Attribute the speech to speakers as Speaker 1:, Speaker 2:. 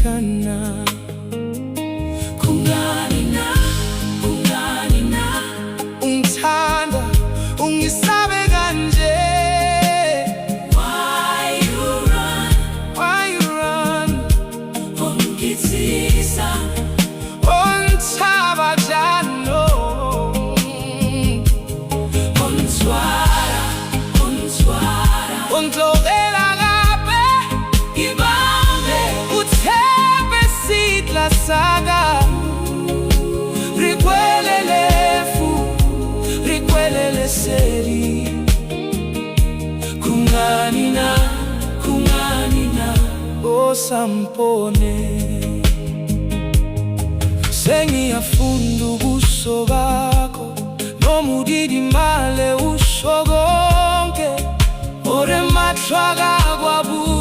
Speaker 1: kana kungani na ungithanda ungisabe kanje.
Speaker 2: Why you run ungithisa
Speaker 1: ongithaba njalo
Speaker 2: ungithwala
Speaker 1: ungidlokela kabe
Speaker 2: ibambe
Speaker 1: uthembe sidla saka rikwelele seri kungani na osampone sengiyafunda ubuso bakho noma udidimale usho konke ore mathwaka kwabu